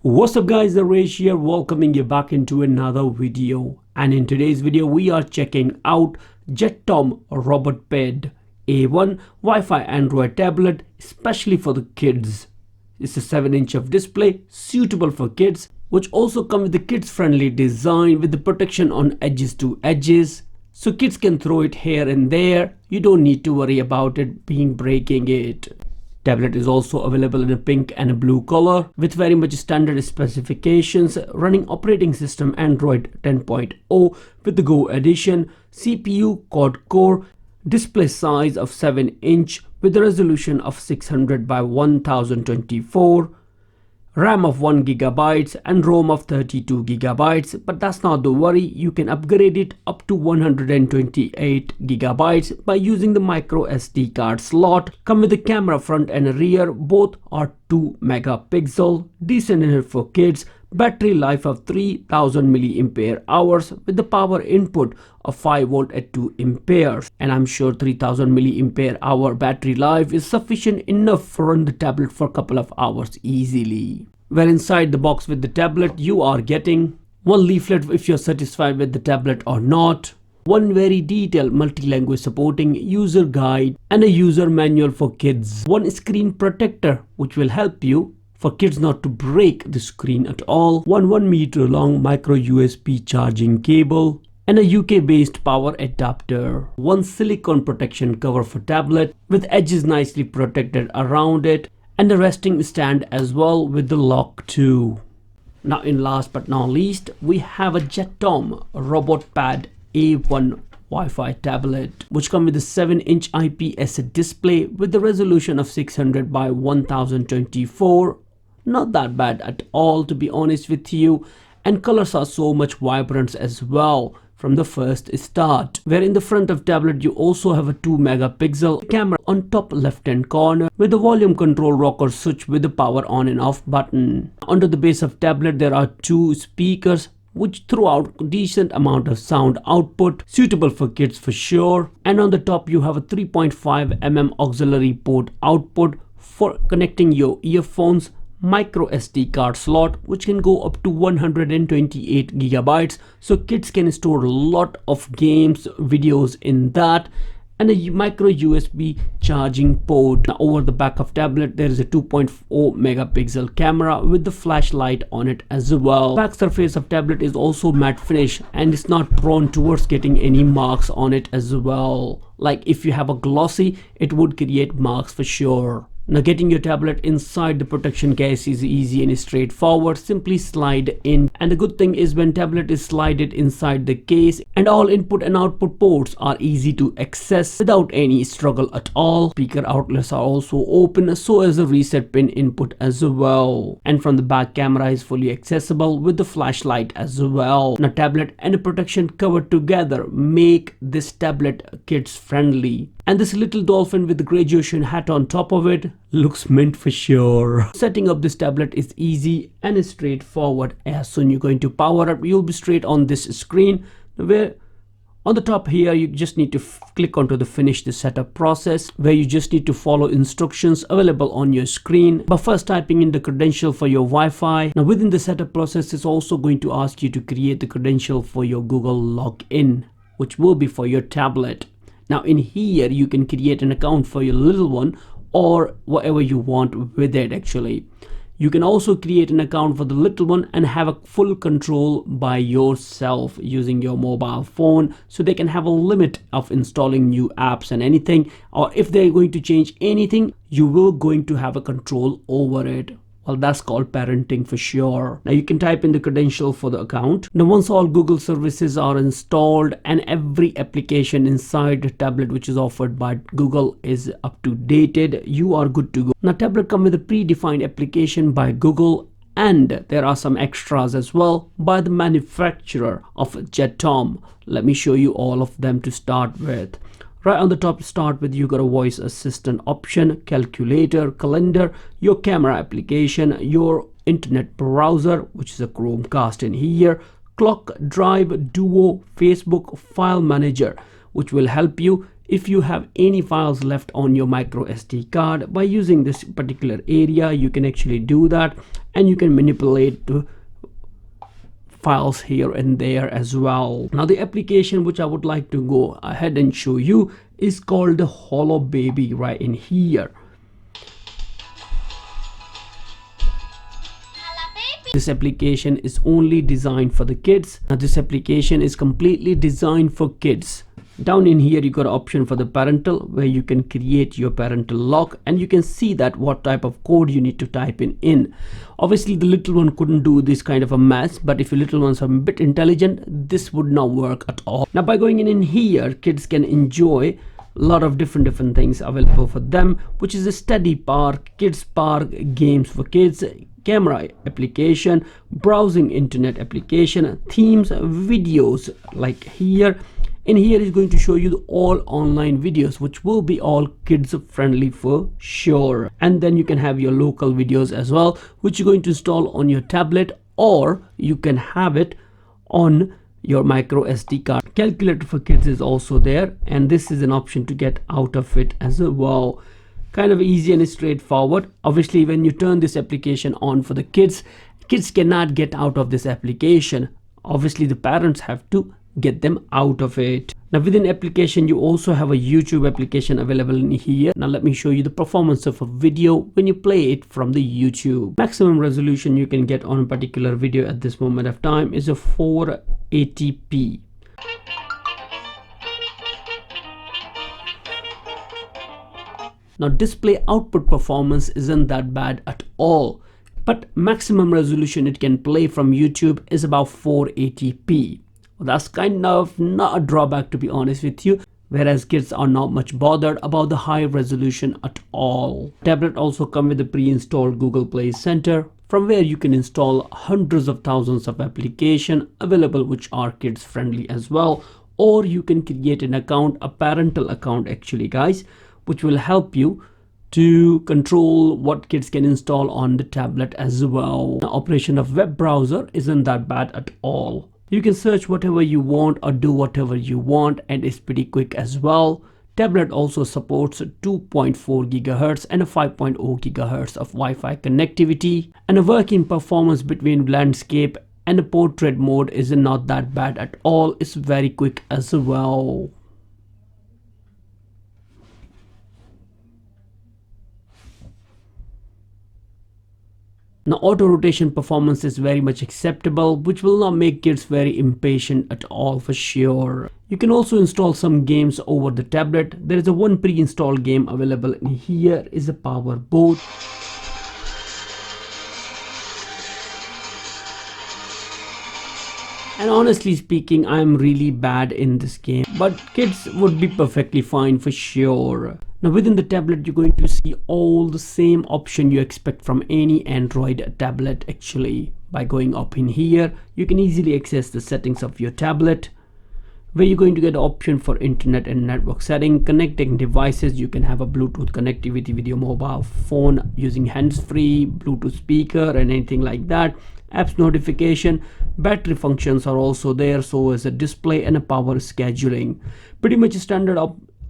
What's up guys, the Rash here, welcoming you back into another video. And in today's video we are checking out Jettom RobotPad A1 Wi-Fi Android tablet, especially for the kids. It's a 7-inch of display suitable for kids, which also come with the kids friendly design with the protection on edges to edges, so kids can throw it here and there. You don't need to worry about it breaking it. Tablet is also available in a pink and a blue color with very much standard specifications, running operating system Android 10.0 with the Go edition, CPU quad-core, display size of 7-inch with a resolution of 600 by 1024, RAM of 1GB and ROM of 32GB, but that's not the worry. You can upgrade it up to 128GB by using the micro SD card slot. Come with the camera front and rear, both are 2 megapixel, decent enough for kids. Battery life of 3000 mAh with the power input of 5 volt at 2 amperes, and I'm sure 3000 mAh battery life is sufficient enough to run the tablet for a couple of hours easily. Well, inside the box with the tablet you are getting one leaflet if you're satisfied with the tablet or not, one very detailed multi-language supporting user guide and a user manual for kids, one screen protector which will help you for kids not to break the screen at all, one 1 meter long micro USB charging cable, and a UK based power adapter, one silicone protection cover for tablet with edges nicely protected around it, and a resting stand as well with the lock too. Now in last but not least, we have a Jettom RobotPad A1 Wi-Fi tablet which comes with a 7-inch IPS display with the resolution of 600 by 1024. Not that bad at all, to be honest with you, and colors are so much vibrant as well from the first start. Where in the front of tablet you also have a 2 megapixel camera on top left hand corner with the volume control rocker switch with the power on and off button. Under the base of tablet there are 2 speakers which throw out decent amount of sound output, suitable for kids for sure. And on the top you have a 3.5mm auxiliary port output for connecting your earphones, micro SD card slot which can go up to 128GB, so kids can store a lot of games, videos in that, and a micro USB charging port. Now over the back of tablet there is a 2.4 megapixel camera with the flashlight on it as well. Back surface of tablet is also matte finish and it's not prone towards getting any marks on it as well. Like if you have a glossy, it would create marks for sure. Now getting your tablet inside the protection case is easy and straightforward. Simply slide in, and the good thing is when tablet is slided inside the case and all input and output ports are easy to access without any struggle at all. Speaker outlets are also open, so as a reset pin input as well, and from the back camera is fully accessible with the flashlight as well. Now tablet and a protection cover together make this tablet kids friendly, and this little dolphin with the graduation hat on top of it looks mint for sure. Setting up this tablet is easy and straightforward. As soon you're going to power up, you'll be straight on this screen where on the top here you just need to click onto the finish the setup process, where you just need to follow instructions available on your screen, but first typing in the credential for your Wi-Fi. Now within the setup process it's also going to ask you to create the credential for your Google login, which will be for your tablet. Now in here you can create an account for your little one or whatever you want with it. Actually you can also create an account for the little one and have a full control by yourself using your mobile phone, so they can have a limit of installing new apps and anything, or if they're going to change anything you will going to have a control over it. Well, that's called parenting for sure. Now you can type in the credential for the account. Now once all Google services are installed and every application inside the tablet which is offered by Google is up to dated, you are good to go. Now tablet comes with a predefined application by Google, and there are some extras as well by the manufacturer of Jettom. Let me show you all of them to start with. Right on the top, start with you got a voice assistant option, calculator, calendar, your camera application, your internet browser which is a Chromecast in here, clock, drive, duo, Facebook, file manager which will help you if you have any files left on your micro SD card, by using this particular area you can actually do that, and you can manipulate the files here and there as well. Now the application which I would like to go ahead and show you is called the Hello Baby right in here. This application is only designed for the kids. Now this application is completely designed for kids. Down in here you got an option for the parental, where you can create your parental lock, and you can see that what type of code you need to type in. Obviously the little one couldn't do this kind of a mess, but if your little ones are a bit intelligent, this would not work at all. Now by going in here, kids can enjoy a lot of different things available for them, which is a study park, kids park, games for kids, camera application, browsing internet application, themes, videos like here. And here is going to show you all online videos, which will be all kids friendly for sure. And then you can have your local videos as well, which you're going to install on your tablet, or you can have it on your micro SD card. Calculator for kids is also there, and this is an option to get out of it as well. Kind of easy and straightforward. Obviously when you turn this application on for the kids cannot get out of this application. Obviously the parents have to get them out of it. Now within application you also have a YouTube application available in here. Now let me show you the performance of a video when you play it from the YouTube. Maximum resolution you can get on a particular video at this moment of time is a 480p. Now display output performance isn't that bad at all, but maximum resolution it can play from YouTube is about 480p. Well, that's kind of not a drawback, to be honest with you, whereas kids are not much bothered about the high resolution at all. Tablet also come with a pre-installed Google Play Center, from where you can install hundreds of thousands of applications available which are kids friendly as well, or you can create an account, a parental account actually guys, which will help you to control what kids can install on the tablet as well. The operation of web browser isn't that bad at all. You can search whatever you want or do whatever you want, and it's pretty quick as well. Tablet also supports 2.4 GHz and a 5.0 GHz of Wi-Fi connectivity, and a working performance between landscape and a portrait mode is not that bad at all. It's very quick as well. Now auto rotation performance is very much acceptable, which will not make kids very impatient at all for sure. You can also install some games over the tablet. There is a one pre-installed game available in here is a Power Boat. And honestly speaking, I'm really bad in this game, but kids would be perfectly fine for sure. Now within the tablet you're going to see all the same option you expect from any Android tablet actually. By going up in here, you can easily access the settings of your tablet, where you're going to get an option for internet and network setting, connecting devices. You can have a Bluetooth connectivity with your mobile phone using hands-free, Bluetooth speaker and anything like that. Apps notification, battery functions are also there, so is a display and a power scheduling. Pretty much standard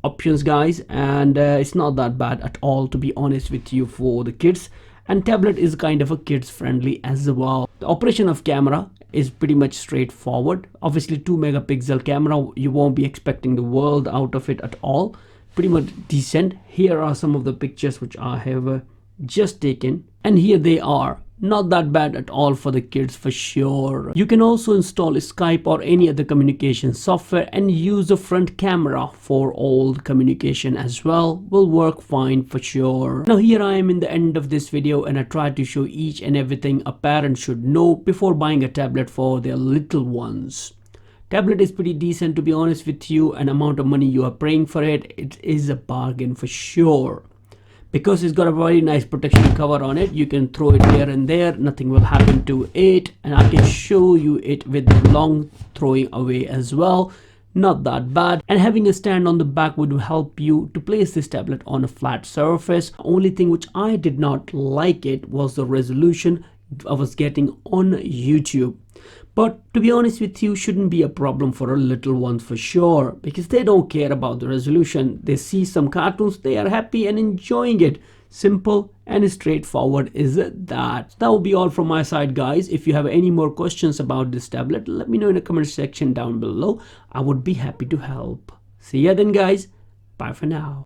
options guys, and it's not that bad at all, to be honest with you, for the kids. And tablet is kind of a kids friendly as well. The operation of camera is pretty much straightforward. Obviously 2 megapixel camera, you won't be expecting the world out of it at all. Pretty much decent. Here are some of the pictures which I have just taken, and here they are. Not that bad at all for the kids for sure. You can also install Skype or any other communication software and use the front camera for all the communication as well. Will work fine for sure. Now here I am in the end of this video, and I tried to show each and everything a parent should know before buying a tablet for their little ones. Tablet is pretty decent, to be honest with you, and amount of money you are paying for it, it is a bargain for sure. Because it's got a very nice protection cover on it, you can throw it here and there, nothing will happen to it. And I can show you it with the long throwing away as well. Not that bad. And having a stand on the back would help you to place this tablet on a flat surface. Only thing which I did not like it was the resolution I was getting on YouTube. But to be honest with you, shouldn't be a problem for a little one for sure, because they don't care about the resolution. They see some cartoons, they are happy and enjoying it. Simple and straightforward is that. That will be all from my side, guys. If you have any more questions about this tablet, let me know in the comment section down below. I would be happy to help. See ya then, guys. Bye for now.